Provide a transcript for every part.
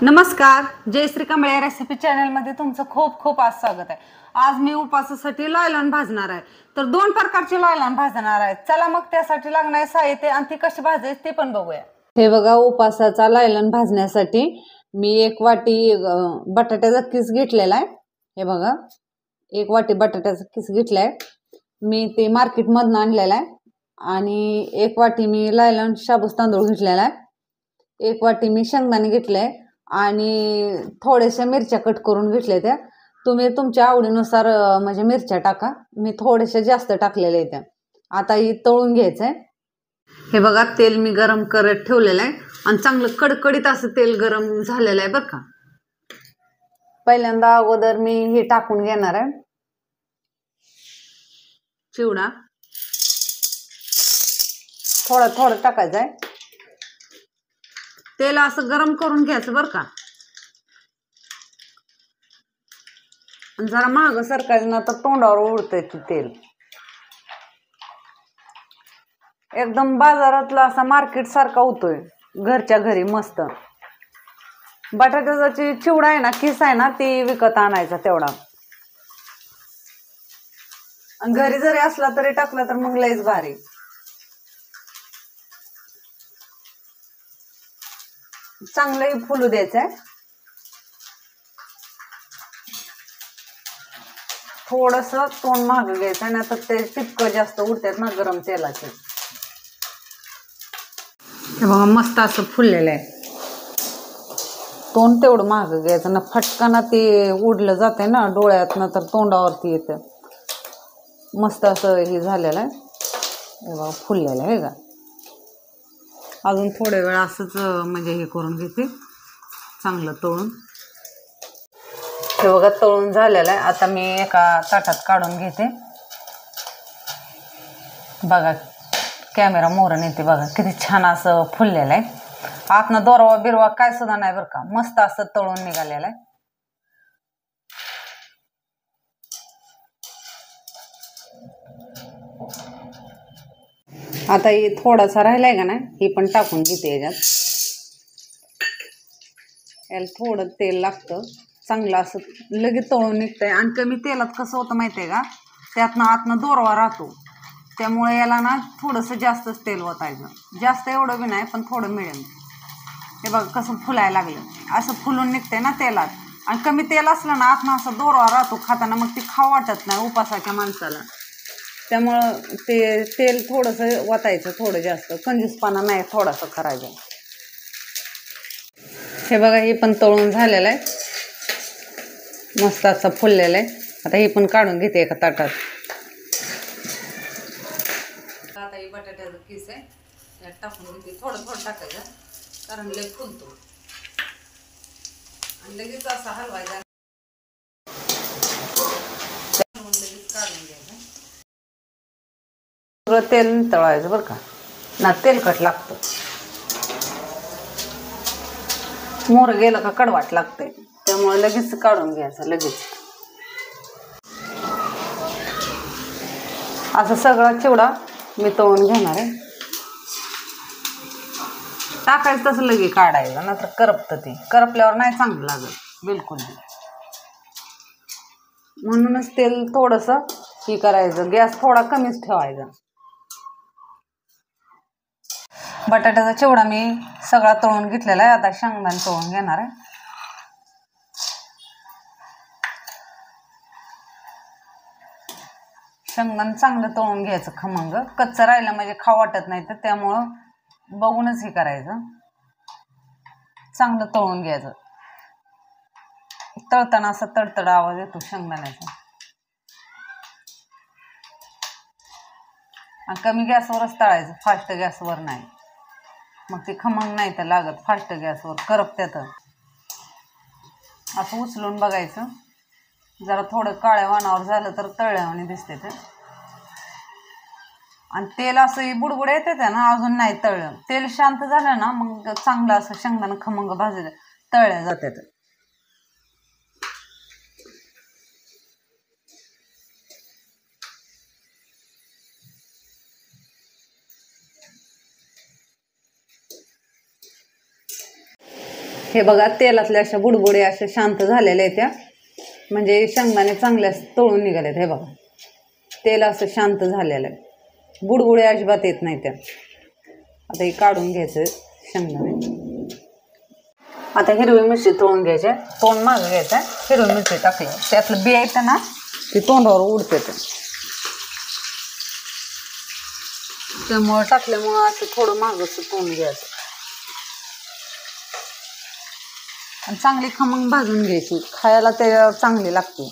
नमस्कार, Jayashree Kamble recipe channel मध्ये तुमचं खूप खूप आज स्वागत आहे। आज मी उपासासाठी लायलॉन भाजणार आहे। तर दोन प्रकारचे लायलॉन भाजणार आहे। चला मग त्यासाठी लागणारे साहित्य आणि ती कशी भाजायची ते पण बघूया। हे बघा, उपासाचा लायलॉन भाजण्यासाठी मी 1 वाटी बटाट्याचा किस घेतलेला आहे। हे बघा, 1 वाटी बटाट्याचा किस घेतलाय मी, ते मार्केट मधून आणलेला आहे। आणि 1 वाटी मी लायलॉन शाबूस तांदूळ घेतलेला आहे। 1 वाटी मी शेंगदाणे घेतले आणि थोडेसे मिरच्या कट करून घेतल्या त्या। तुम्ही तुमच्या आवडीनुसार म्हणजे मिरच्या टाका, मी थोडेसे जास्त टाकलेले त्या। आता ही तळून घ्यायचंय। हे बघा, तेल मी गरम करत ठेवलेलं आहे आणि चांगलं कडकडीत असं तेल गरम झालेलं आहे बरं का। पहिल्यांदा अगोदर मी हे टाकून घेणार आहे चिवडा, थोडा थोडा टाकायचा आहे। तेल असं गरम करून घ्यायचं बरं का। जरा महाग सरकायचं ना तर तोंडावर उडतंय ते तेल। एकदम बाजारातला असा मार्केट सारखा होतोय, घरच्या घरी मस्त। बटाट्याचा चिवडा आहे ना, किस आहे ना, ती विकत आणायचा तेवढा। आणि घरी जरी असला तरी टाकला तर मग लयच भारी। चांगलंही फुलू द्यायचंय। थोडस तोंड महाग घ्यायचं ना, तर ते टिपकं जास्त उडतात ना गरम तेलाचे। हे बघा, मस्त असं फुललेलं आहे। तोंड तेवढं महाग घ्यायचं ना, फटकाना ते उडलं जाते ना डोळ्यातनं, तर तोंडावरती येतं। मस्त असं हे झालेलं आहे। हे बघा, फुललेलं आहे का। अजून थोडे वेळ असंच म्हणजे हे करून घेते चांगलं तळून। हे बघा, तळून झालेलं आहे। आता मी एका ताटात काढून घेते। बघा, कॅमेरा मोहरून येते बघा, किती छान असं फुललेलं आहे। आतनं दोरवा बिरवा काय सुद्धा नाही बरं का, मस्त असं तळून निघालेलं आहे। आता हे थोडासा राहिलाय का ना, हे पण टाकून घेते याच्यात। याला थोडं तेल लागतं, चांगलं असं लगेच तळून निघतंय। आणि कमी तेलात कसं होतं माहितीये का, त्यातनं आतनं दोरवा राहतो, त्यामुळे याला ना थोडंसं जास्तच तेल ओतायचं। जास्त एवढं बी नाही, पण थोडं मिळेल। हे बघा कसं फुलायला लागलं, असं फुलून निघतंय ना तेलात। आणि कमी तेल असलं ना, आतनं असं दोरवा राहतो खाताना, मग ती खाऊ वाटत नाही उपासाच्या माणसाला। त्यामुळं ते तेल थोडंसं ओतायचं, थोडं जास्त, कंजूसपणा नाही थोडासा करायचा। हे बघा, हे पण तळून झालेलं आहे, मस्त असं फुललेलं आहे। आता हे पण काढून घेते एका ताटात। आता हे बटाट्याचं किस आहे, त्यात टाकून घेते। थोडं थोडं टाकायचं, कारण लय फुलतो आणि लगेच असा हलवायचा, लगेच काढून घ्यायचं। सगळं तेल तळायचं बरं का, ना तेलकट लागतं। मोर गेलं का कडवाट लागतंय, त्यामुळे लगेच काढून घ्यायचं लगेच। असं सगळा चिवडा मी तळून घेणार आहे। टाकायचं तसं लगे काढायचं, नंतर करपतं, ते करपल्यावर नाही चांगलं लागत बिलकुल। म्हणूनच तेल थोडंसं हे करायचं, गॅस थोडा कमीच ठेवायचा। बटाट्याचा चिवडा मी सगळा तळून घेतलेला आहे। आता शेंगदाणे तळून घेणार आहे। शेंगदाणे चांगलं तळून घ्यायचं खमंग, कच्चं राहिलं म्हणजे खाऊ वाटत नाही, तर त्यामुळं बघूनच हे करायचं, चांगलं तळून घ्यायचं। तळताना असा तडतड आवाज येतो शेंगदाण्याचा। आणि कमी गॅसवरच तळायचं, फास्ट गॅसवर नाही, मग ते खमंग नाही तर लागत। फास्ट गॅसवर करपत्यात। असं उचलून बघायचं, जरा थोडं काळ्या वाणावर झालं तर तळल्यावानी दिसते ते। आणि तेल असं बुडबुड येते ना, अजून नाही तळलं, तेल शांत झालं ना, मग चांगलं असं शेंगदाणा खमंग भाजले तळल्या जातात। हे बघा तेलातल्या अशा बुडबुडे अशा शांत झालेल्या आहेत त्या, म्हणजे शेंगदाणे चांगल्या तळून निघालेत. हे बघा तेल असं शांत झालेलं आहे, बुडबुडे अजिबात येत नाही त्या. आता हे काढून घ्यायचं शेंगदाणे. आता हिरवी मिरची तळून घ्यायची, तोंड मागं घ्यायचं, हिरवी मिरची टाकली, त्यातलं बी येतं ना ते तोंडावर उडते ते, त्यामुळं टाकल्यामुळं असं थोडं मागं तोंड घ्यायचं आणि चांगली खमंग भाजून घ्यायची, खायला ते चांगली लागते.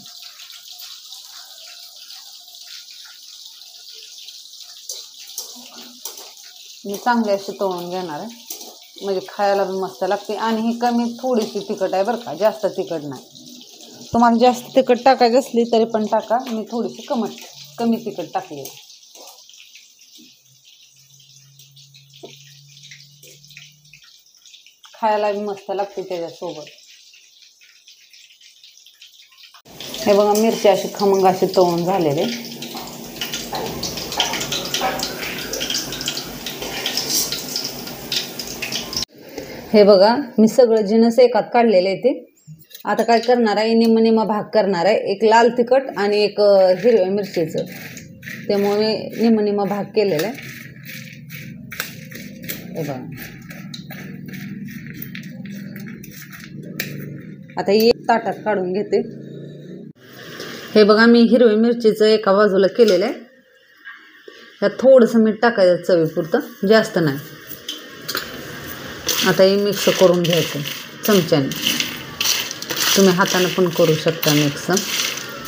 मी चांगली अशी तळून घेणार आहे, म्हणजे खायला पण मस्त लागते. आणि ही कमी थोडीशी तिखट आहे बरं का, जास्त तिखट नाही. तुम्हाला जास्त तिखट टाकायची असली तरी पण टाका, मी थोडीशी कमी तिखट टाकली. खायला बी मस्त लागते त्याच्यासोबत. हे बघा मिरची अशी खमंग अशी तळून झालेले. हे बघा मी सगळं जिनस एकात काढलेले आहे ते. आता काय करणार आहे, निम्मा भाग करणार आहे, एक लाल तिखट आणि एक हिरव्या मिरचीचं, त्यामुळे मी निम्मा भाग केलेला आहे. हे बघा आता एक ताटात काढून घेते. हे बघा मी हिरवी मिरचीचं एका बाजूला केलेलं आहे. त्यात थोडंसं मीठ टाकायचं चवीपुरतं, जास्त नाही. आता हे मिक्स करून घ्यायचं चमच्याने, तुम्ही हाताने पण करू शकता मिक्स.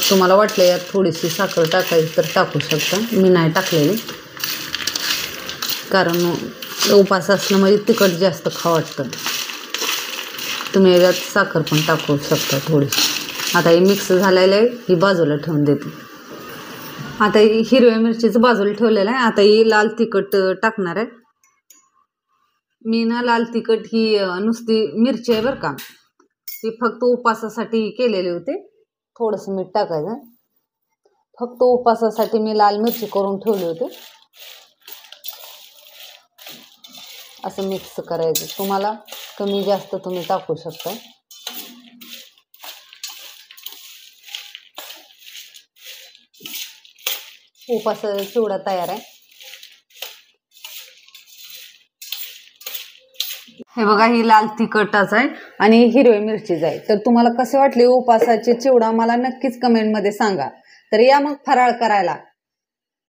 तुम्हाला वाटलं यात थोडीशी साखर टाकायची तर टाकू शकता, मी नाही टाकलेली, कारण उपास असलं म्हणजे तिखट जास्त खावं वाटतं. तुम्ही याच्यात साखर पण टाकू शकता थोडीशी. आता हे मिक्स झालेलं आहे, ही बाजूला ठेवून देते. आता ही हिरव्या मिरचीचं बाजूला ठेवलेलं आहे. आता ही लाल तिखट टाकणार आहे मी ना. लाल तिखट ही नुसती मिरची आहे बरं का, ती फक्त उपासासाठी केलेली होती. थोडंसं मीठ टाकायचं, फक्त उपासासाठी मी लाल मिरची करून ठेवली होती. असं मिक्स करायचं, तुम्हाला कमी जास्त तुम्ही टाकू शकता. उपासाचा चिवडा तयार आहे. हे बघा ही लाल तिखटाचं आहे आणि हिरव्या मिरचीचं आहे. तर तुम्हाला कसे वाटले उपासाचे चिवडा मला नक्कीच कमेंटमध्ये सांगा. तर या मग फराळ करायला.